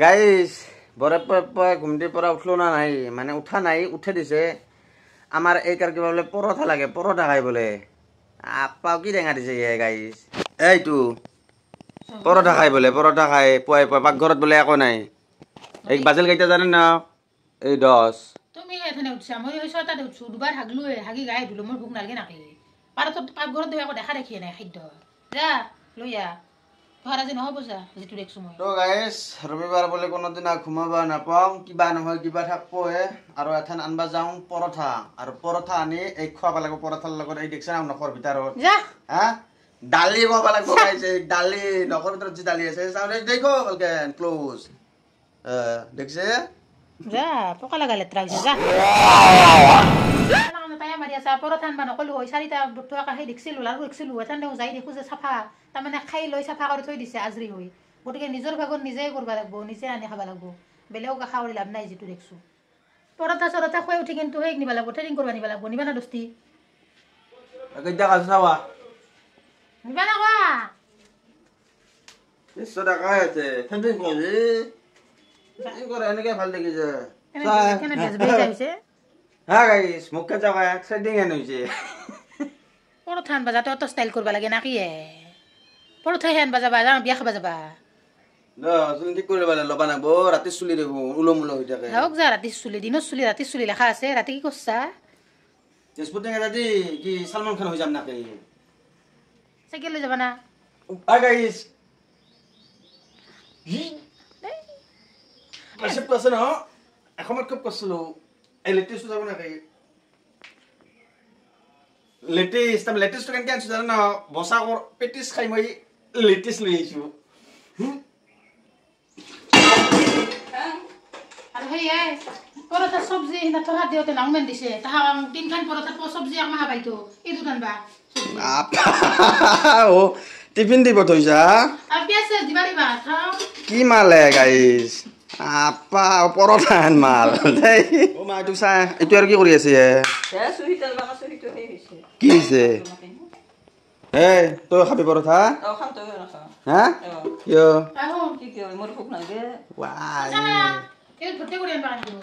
Guys বরে ঘুমটির পর উঠলো না নাই মানে উঠা নাই উঠে দিছে আমার এই কার কিবা বলে পরোটা লাগে পরোটা খাই বলে আপ্পাও কি রেঙা দিছে গাইস এইটো পরোটা খাই বলে পরোটা খাই পুৱাই পুৱাই পাকঘৰত বলে একো নাই এই বাজেল কেইটা জানেন না এই 10 তুমি এখানে উঠছা মই ওই 6টাতে উঠছো দুবার হাগলো হাগি গাই ধুলো মোৰ ভুক নালগে নাকি পাৰত পাকঘৰত দেও একো দেখা দেখি নাই খাদ্য যা লইয়া তোহার আজি নহব যা যেটু দেখছো মই তো গাইস রবিবার বলে কোনদিন ঘুমাবা নাপাও কিবা নহয় কিবা থাকবো আর এখান আনবা যাও পরোটা আর পরোটা আনি এই খাওয়া লাগবো পরোটার লগত এই দেখছেন নখর ভিতৰত যা হ্যাঁ ডালি খাওয়া লাগবো গাইছে ডালি নখৰ ভিতৰত যে ডালি আছে দেখো বলকে ক্লোজ দেখছে যা পোকা লাগালে ত্রাইছে যা তাই মারি আছে পরোটা আনবা নকলো হয় 4টা টাকা হে দেখছিলো আৰু দেখছিলো এটান দেও যাই দেখো যে সাফা তা মানে খাই লৈ সাফা কৰি থৈ দিছে আজৰি হৈ গটিকে নিজৰ ভাগত নিজে কৰবা লাগবো নিজে আনি খাবা লাগবো বেলেগ খাওৰি লাভ নাই যেটু দেখছো পৰোটা সৰোটা খুৱাই উঠি কিন্তু হেক নিবা লাগবো ট্ৰেনিং কৰবা নিবা লাগবো নিবা না দস্তি কেইটা কাজ চাবা নিবা না কোৱা নিশ্চয় টাকা আছে থেন্দিং কৰি এই করে এনেকে ভাল দেখিছে কেনে বেজবে যাইছে হ্যাঁ গাইস মুখে যাওয়া এক্সাইটিং এন হইছে পরোটা আনবা যাতে অত স্টাইল কৰবা লাগে নাকি পরোটা আনবা যাবা যা বিয়া খাবা যাবা না তুমি ঠিক করে বলে লবা নাবো রাতে চুলি দেখো উলমুল হই থাকে হোক যা রাতি চুলি দিনৰ চুলি লেখা আছে ৰাতি কি কৰছা স্পোর্টিং এ দাদি কি সালমান খান হই যাম নাকি সাইকেল লৈ যাবা না আ গাইস পাশে পাশে না এখন খুব কসলো এই লেটেস্ট যাব নাকি লেটেস্ট কেন কেন জানা না বসা কর পেটিস খাই মই লেটেস্ট লৈ আইছো আৰু হেই পরোটা সবজি না তোহা দিওতে নাংমেন দিছে তাহা তিনখান পরোটা সবজি আমা পাইতো এই দুটান বা ও টিফিন দিব থইছা আর পেঁয়াজ দিবারি বা খাও কি মালে গাইস আপা পরোটান মাল দেই ও মা তুই সা এটো আর কি কৰি আছে সুহিতাল বাকা সুহিতো হে হইছে কি হইছে এই তো খাবি পরোটা ও খাম তো না খা হ্যাঁ ইয়ো আহো কি কি মোর ভুক লাগে ওয়াই এই ভর্তি করে আনবা দিব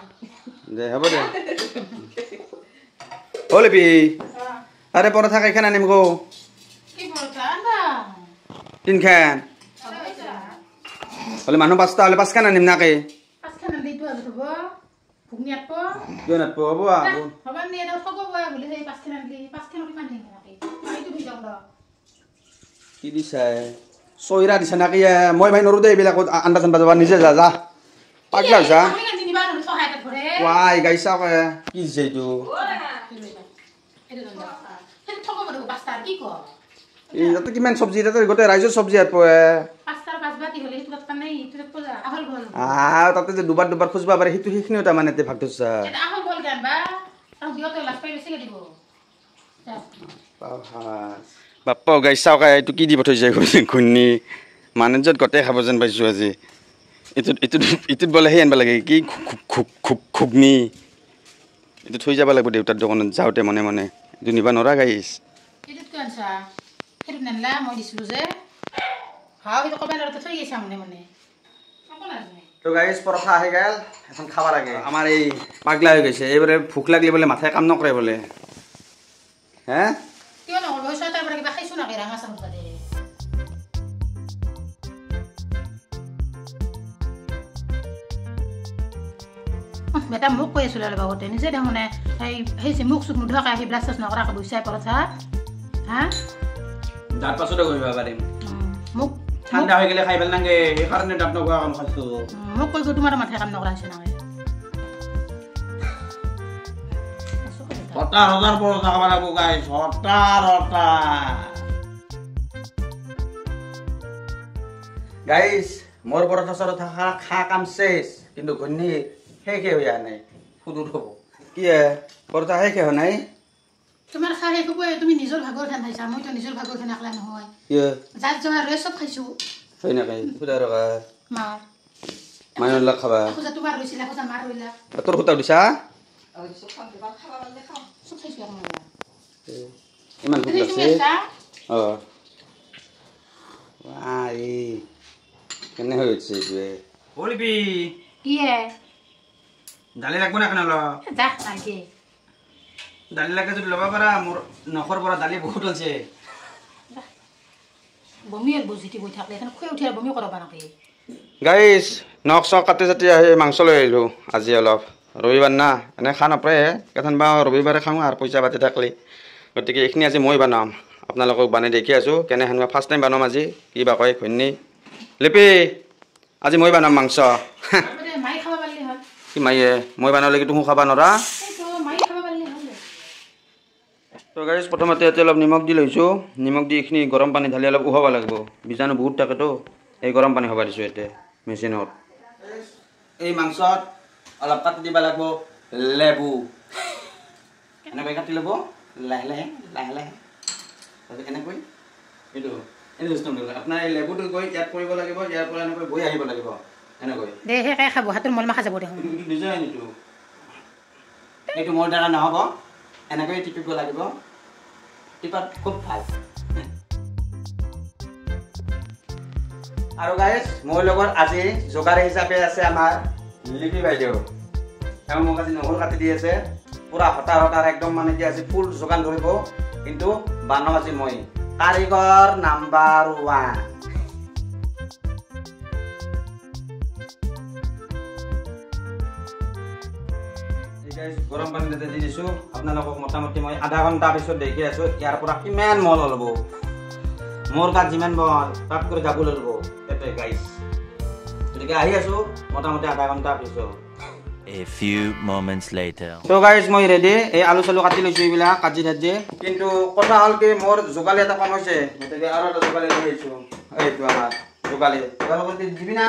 দে হ'ব দে ওলেবি আরে পরোটা খাইখান আনিম গো কি পরোটা আনবা তিনখান হলে মানুহ 5টা হলে 5খান আনিম নাকি পাঁচখান দিটো আজ হবো ভুগনিয়াত পো জনাত পাব হবা নিয়ে দাও ঠগব বয়া বলি সেই পাঁচখান আনলি পাঁচখান কি মান নিয়ে নাকি আইতো দি যাও না কি দিছে সইরা দিছে নাকি মই ভাই নরু দে এইবিলাক আন্দাজ আন্দাজ যাবা নিজে যা যা পাগলা হইছা আমি কান নিবা না সহায়তা করে ওয়াই গাইছা কি দিছে এইটো এই দন্দা এই ঠগব দেব পাঁচটা কি কো এই তাতে কিমান সবজি তাতে গোটে ৰাইজৰ সবজি আৰ পাঁচটাৰ পাঁচ বাতি হলে সেইটো তাত নাই সেইটো পজা আহল ভল তাতে যে দুবাৰ দুবাৰ খুঁজবা পাৰে সেইটো সেইখিনিও তাৰমানে ভাগ ধৰছা এটা আহল ভল গান বা আৰু দিওতে লাজ পাই বেছিকে দিব বাপ্পা গাইছা এইটো কি দি পঠাইছে ঘূৰ্ণি মানুহজত গোটেই খাব যেন পাইছোঁ আজি ইটোত বোলে সেই আনিব লাগে কি ঘুগনি এইটো থৈ যাব লাগিব দেউতাৰ দোকানত যাওঁতে মনে মনে এইটো নিবা নৰা গাইছ এইটোত কি আনছা সেইটো নানলা মই দিছিলোঁ যে হাও সেইটো কবাই লওঁতে থৈ গৈছা মনে মনে একো নাজানে তো গাইছ পৰঠা আহি গেল এখন খাব লাগে আমাৰ এই পাগলা হৈ গৈছে এইবাৰে ভোক লাগলি বোলে মাথাই কাম নকৰে বোলে হে কিয় নকৰিব ছয়টাৰ পৰা কিবা খাইছোঁ নাকি ৰাঙা চামুচ বাদে বেটা মোক কৈ আছিলোঁ অলপ আগতে নিজে দেখোন সেই মুখ চুখ নোধোৱাকৈ আহি ব্ৰাছ চাছ নকৰাকৈ বৈছাই পৰঠা হা দাঁত পাছতে কৰিব পাৰিম মোক ঠাণ্ডা হৈ গ'লে খাই ভাল নাগে সেইকাৰণে দাঁত নগোৱা কাম খাইছোঁ মোক কৈ তোমাৰ মাথাই কাম নকৰা হৈছে নাকি হটাৰ পৰঠা খাব লাগিব গাইছ হটাৰ গাইছ মোৰ পৰঠা চৰঠা খা কাম চেছ কিন্তু ঘূৰ্ণি শেষে হৈ অহা নাই সুদূৰ হ'ব কি পৰঠা শেষে হোৱা নাই তোমাৰ খাই শেষ হ'বই তুমি নিজৰ ভাগৰ খান খাইছা মইতো নিজৰ ভাগৰ খান একলা নহয় যাত যোৱা ৰৈ চব খাইছোঁ হয় নেকি সুদা ৰকা মাৰ মানুহ লগ খাবা খোজা তোমাৰ ৰৈছিলা খোজা মাৰ ৰৈলা তোৰ সুতা দিছা আৰু সব খাম দিবা খাবা মানে খাম চব খাইছোঁ এখন ইমান ভোক তুমি লাগছে আছা কেনে হৈ উঠিছে এইটোৱে বলবি কি হে দালি লাগবো না কেন যা নাকি দালি লাগে যদি ল'ব পাৰা মোৰ নখৰ পৰা দালি বহুত হৈছে বমি আর বুঝিটি বই থাকলে এখানে খুঁয়ে উঠে বমি করবা নাকি গাইছ নখ চখ কাটি চাটি আহি মাংস লৈ আহিলোঁ আজি অলপ ৰবিবাৰ না এনে খা নপৰে কেথন বা ৰবিবাৰে খাওঁ আৰু পইচা পাতি থাকলি গতিকে এইখিনি আজি মই বনাম আপোনালোকক বনাই দেখি আছোঁ কেনেহেন মই ফাৰ্ষ্ট টাইম বনাম আজি কি বা কয় ঘৈণী লিপি আজি মই বনাম মাংস মাই খাবা পারলি হল কি মায়ে মই বনালে কি তুমি খাবা নৰা তো মাই খাবা পাৰলি হল তো গাইছ প্ৰথমতে ইয়াতে অলপ নিমখ দি লৈছোঁ নিমখ দি এইখিনি গৰম পানী ঢালি অলপ উহাব লাগিব বীজাণু বহুত থাকেতো এই গৰম পানী হ'ব দিছোঁ ইয়াতে মেচিনত এই মাংসত অলপ কাটি দিব লাগিব লেবু এনেকৈ কাটি ল'ব লাহে লাহে লাহে লাহে তাৰপিছত এনেকৈ এইটো এই চিষ্টেম আপোনাৰ এই লেবুটো গৈ ইয়াত পৰিব লাগিব ইয়াৰ পৰা এনেকৈ বৈ আহিব লাগিব এনেকৈ দে হে কাই খাব হাতৰ মল মাখা যাব দেখোন ডিজাইন এইটো মোৰ দ্বাৰা নহ'ব এনেকৈ টিপিব লাগিব টিপাত খুব ভাল আৰু গাইছ মোৰ লগত আজি যোগাৰ হিচাপে আছে আমাৰ লিপি বাইদেউ তেওঁ মোক আজি নহৰু কাটি দি আছে পুৰা হতাৰ হতাৰ একদম মানে কি আজি ফুল যোগান ধৰিব কিন্তু বানাম আজি মই কাৰিকৰ নাম্বাৰ 1 গৰম পানী তাতে দি দিছোঁ আপোনালোকক মোটামুটি মই আধা ঘণ্টা পিছত দেখি আছোঁ ইয়াৰ পৰা কিমান মল ল'ব মোৰ গাত যিমান বল তাত কৰি যাব ল'ব এতে গাইছ গতিকে আহি আছোঁ মোটামুটি আধা ঘণ্টা পিছত A few moments later. তো গাইছ মই ৰেডি এই আলু চালু কাটি লৈছোঁ এইবিলাক কাটি ধাজি কিন্তু কথা হ'ল কি মোৰ যোগালী এটা কম হৈছে গতিকে আৰু এটা যোগালী লৈ আহিছোঁ এইটো আমাৰ যোগালী তোমালোকৰ দিবি না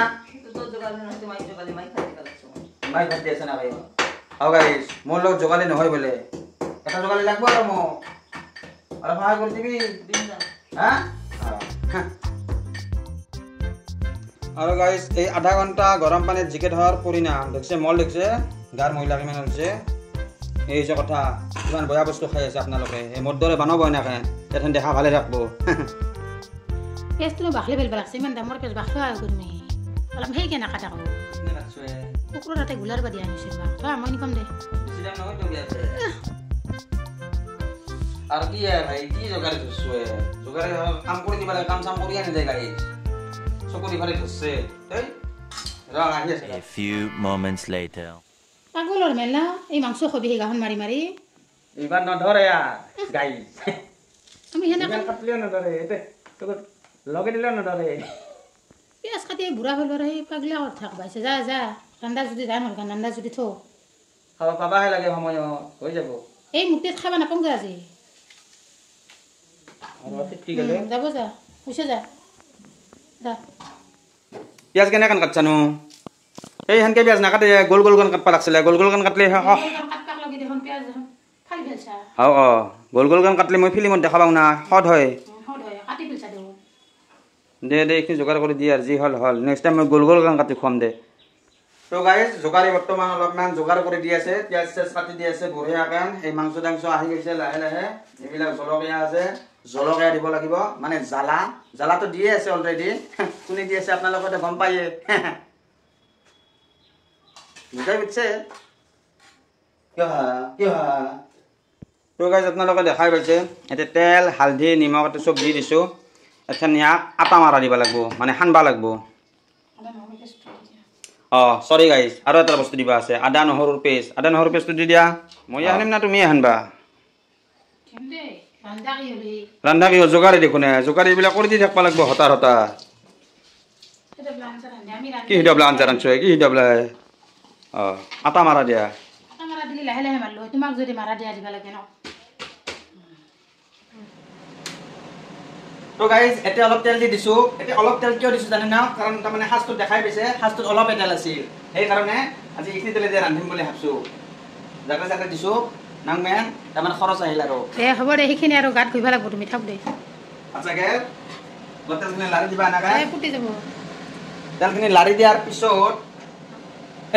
মাই খাটি আছে না ভাই আৰু গাইছ মোৰ লগত যোগালী নহয় বোলে এটা যোগালী লাগব আৰু মোক অলপ সহায় কৰি দিবি হা আৰু গাইছ এই আধা ঘণ্টা গৰম পানীত জিকে ধৰ পৰিণাম দেখছে মল দেখছে গাৰ মহিলা কিমান হৈছে এই হৈছে কথা কিমান বেয়া বস্তু খাই আছে আপোনালোকে এই মোৰ দৰে বনাব এনেকৈ তেথেন দেখা ভালে থাকব পেজটো বাখলি পেলব লাগছে ইমান দামৰ পেজ বাখলা তুমি অলপ সেইকে নাকাটা কব কুকুৰৰ তাতে গুলাৰ বাদি আনিছিল বা তই মই নিকম দে আৰু কি ভাই কি যোগাৰী ধৰছো যোগাৰী কাম কৰি দিব লাগে কাম চাম কৰি আনি যায় গাড়ী চকুৰি ফালে ধৰছে এই ৰং আহি আছে A few moments later. পাগলৰ মেলা এই মাংস খবি গাহন মাৰি মাৰি এইবাৰ নধৰে গাই আমি হেনে কাটলিও নধৰে এতে তোক লগে দিলেও নধৰে পিয়াজ কাটি বুঢ়া হ'ল আৰু সেই পাগলা কথা থাকবাইছে যা যা ঠাণ্ডা যদি যাম হ'ল ঠাণ্ডা যদি থ খাব পাবাহে লাগে সময়ত হৈ যাব এই মুক্তিত খাবা নাপাওঁ যে আজি আৰু ঠিক আছে যাব যা পইচা যা যা পিয়াজ কেনেকৈ কাটছানো এই সেনকে পিয়াজ নাকাটে গোল গোলকণ কাটবা লাগছিলে গোল গোলকণ কাটলে কাটপাক লাগি দেখোন পিয়াজ দেখোন খাই ফেলছা গোল গোলকণ কাটলে মই ফিল্মত দেখা পাওঁ না সদ হয় কাটি ফেলছা দেখোন দে দে এইখিনি যোগাৰ কৰি দিয়ে আৰু যি হ'ল হ'ল নেক্সট টাইম মই গোল গোলকণ কাটি খুৱাম দে তো গাইজ যোগাৰী বৰ্তমান অলপমান যোগাৰ কৰি দি আছে পিয়াজ চিয়াজ কাটি দি আছে বঢ়িয়াকৈ এই মাংস চাংস আহি গৈছে লাহে লাহে এইবিলাক জলকীয়া আছে জলকীয়া দিব লাগিব মানে জ্বালা জ্বালাটো দিয়ে আছে অলৰেডি কোনে দি আছে আপোনালোকে গম পায়ে বুজাই বুজিছে তো গাইজ আপোনালোকে দেখাই পাইছে এতিয়া তেল হালধি নিমখ এটা চব দি দিছোঁ এখন ইয়াক আটা মাৰা দিব লাগিব মানে সানবা লাগিব চৰি গাইজ আৰু এটা বস্তু দিবা আছে আদা নহৰুৰ পেষ্টটো দি দিয়া মই আনিম না তুমি আনবা ৰান্ধা কি যোগাৰী দেখোন যোগাৰী এইবিলাক কৰি দি থাকিব লাগিব হতাৰ হতাৰ কি সিদাবলা আঞ্জা ৰান্ধছো কি সিদাবলা আটা মাৰা দিয়া লাহে লাহে মাৰিলো তোমাক যদি মাৰা দিয়া দিব লাগে ন তো গাইজ এতিয়া অলপ তেল দি দিছোঁ এতিয়া অলপ তেল কিয় দিছোঁ জানে না কাৰণ তাৰমানে সাজটোত দেখাই পাইছে সাজটোত অলপ তেল আছিল সেইকাৰণে আজি এইখিনি তেলে দিয়ে ৰান্ধিম বুলি ভাবছোঁ জাকে জাকে দিছোঁ নাংমেন তাৰমানে খৰচ আহিল আৰু দে হ'ব দে সেইখিনি আৰু গাত ঘুৰিব লাগিব তুমি থাক দে আচ্ছাকে তেলখিনি লাৰি দিবা এনেকৈ ফুটি যাব তেলখিনি লাৰি দিয়াৰ পিছত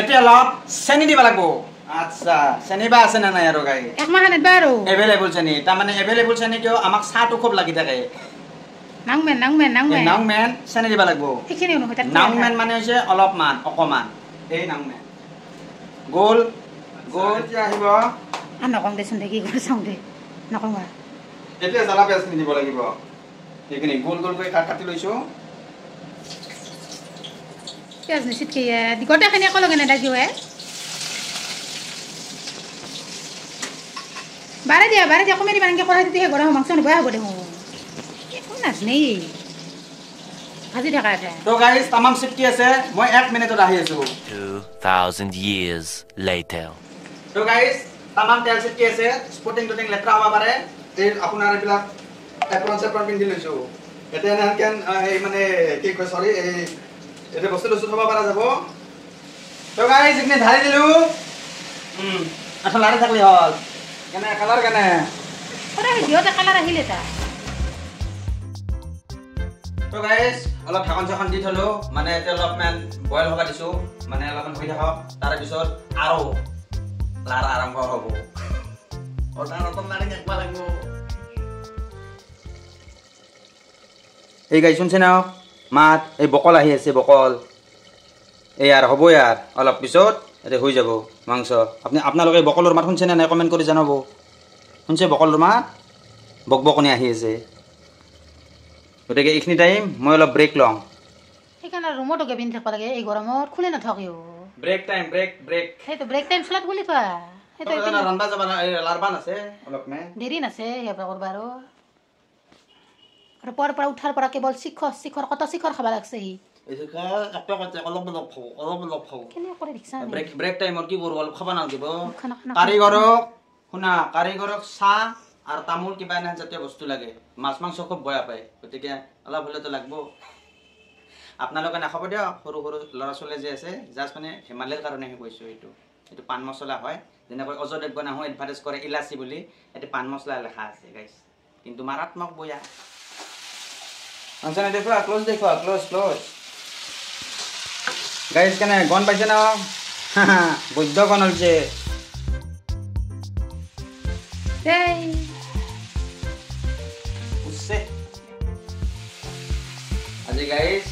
এতিয়া অলপ চেনি দিব লাগিব আচ্ছা চেনি বা আছে নে নাই আৰু গাই একমাহ আনিবা আৰু এভেইলেবল চেনি তাৰমানে এভেইলেবল চেনি কিয় আমাক চাহটো খুব লাগি থাকে নাংমেন নাংমেন চেনি দিব লাগিব সেইখিনি নহয় তাত নাংমেন মানে হৈছে অলপমান অকমান এই নাংমেন গোল গোল কি আহিব নকওঁ দেচোন দে কি কৰি চাওঁ দে নকওঁ এতিয়া জ্বালা পিঁয়াজখিনি দিব লাগিব এইখিনি গোল গোলকৈ কাটি লৈছোঁ পিঁয়াজ নিচিতকৈ গোটেইখিনি একেলগে নেদাগিও বাৰে দিয়া কমাই দিবা এনেকৈ কৰা তেতিয়া গৰম মাংস নবয়া হ'ব দেখোন একো নাজনেই ভাজি থকা এটা তো গাইজ তামাম চিটকি আছে মই 1 মিনিটত আহি আছোঁ 2000 years later. তো গাইজ তামাম তেল চিটকি আছে স্পটিং টুটিং লেতেৰা হ'ব পাৰে এই আপোনাৰ এইবিলাক এপ্ৰন পিন্ধি লৈছোঁ এতিয়া এনেহেন এই মানে কি কয় চৰি এই এতিয়া বস্তু থ'ব পৰা যাব তো গাইজ এইখিনি ঢালি দিলোঁ এখন লাৰি থাকলি হ'ল কেনে কালাৰ কেনে সিহঁতে কালাৰ আহিলে তা তো গাইজ অলপ ঢাকন চাকন দি থলোঁ মানে এতিয়া অলপমান বইল হ'ব দিছোঁ মানে অলপমান হৈ থাকক তাৰে পিছত আৰু লাৰা আৰম্ভ হ'ব এই গাই শুনছে না মাত এই বকল আহি আছে বকল এই আর হ'ব ইয়াৰ অলপ পিছত এতিয়া হৈ যাব মাংস আপোনালোকে বকলৰ মাত শুনছে নাই কমেণ্ট কৰি জনাব শুনছে বকলৰ মাত বকবকনি আহি আছে গতিকে এইখিনি টাইম মই অলপ ব্ৰেক লওঁ সেইকাৰণে ৰুমতো পিন্ধি থাকিব লাগে এই গৰমত খুলি নাথাকিও ব্ৰেক টাইম ব্ৰেক সেইটো ব্ৰেক টাইম চলাত খুলি থোৱা সেইটো ৰান্ধবা যাবা লাৰবান আছে অলপমান দেৰি নাছে সিহঁতে কৰিব আৰু পুৱাৰ পৰা উঠাৰ পৰা কেৱল শিখৰ কত শিখৰ খাব লাগছে সি কেনে কৰে দেখিছা ব্ৰেক টাইমত কি কৰোঁ অলপ খাব নালাগিব কাৰিকৰক শুনা কাৰিকৰক চাহ আৰু তামোল কিবা এনে জাতীয় বস্তু লাগে মাছ মাংস খুব বেয়া পায় গতিকে অলপ হ'লেতো লাগব আপোনালোকে নাখাব দিয়ক সৰু সৰু ল'ৰা ছোৱালী যে আছে জাষ্ট মানে ধেমালিৰ কাৰণেহে কৈছোঁ এইটো পাণ মছলা হয় যেনেকৈ অজয় দেৱগনে এডভাৰটাইজ কৰে ইলাচি বুলি এইটো পাণ মছলা লেখা আছে গাইছ কিন্তু মাৰাত্মক বয়া আনচানে দেখুৱা ক্ল'জ গাইছ কেনে গন পাইছে ন বৈদ্য গণ হৈছে আজি গাইছ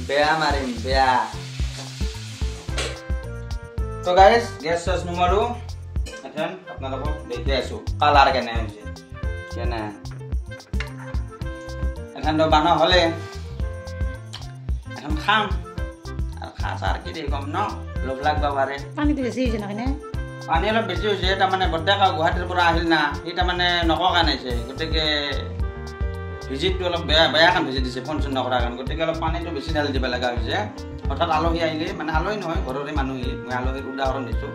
বেয়া মাৰিম বেয়া তো গাইছ গেছ চেছ নুমাৰো এখন আপোনালোকক দেখুৱাই আছোঁ কালাৰ কেনে হৈছে কেনে এখন বানা হ'লে এখন খাম আৰু খাচ আৰু কি দেই কম ন লোভ লাগবা পাৰে পানীটো বেছি হৈছে নাকি পানী অলপ বেছি হৈছে তাৰমানে বৰ্তাকা গুৱাহাটীৰ পৰা আহিল না সি তাৰমানে নকোৱা নাইছে গতিকে ভিজিটটো অলপ বেয়া কাম ভিজিট দিছে ফোন চোন নকৰা কাৰণে গতিকে অলপ পানীটো বেছি ঢালি দিব লগা হৈছে হঠাৎ আলহী আহিলে মানে আলহী নহয় ঘৰৰে মানুহে মই আলহীৰ উদাহৰণ দিছোঁ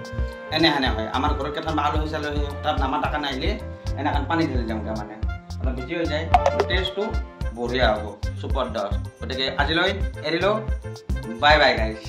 এনেহেনে হয় আমাৰ ঘৰত কেইটামান আলহী চালহী হঠাৎ নামাতাকা নাহিলে এনেখন পানী ঢালি দিওঁ মানে অলপ বেছি হৈ যায় টেষ্টটো বঢ়িয়া হ'ব চুপাৰ ডষ্ট গতিকে আজিলৈ এৰিলোঁ বাই বাই গাইছ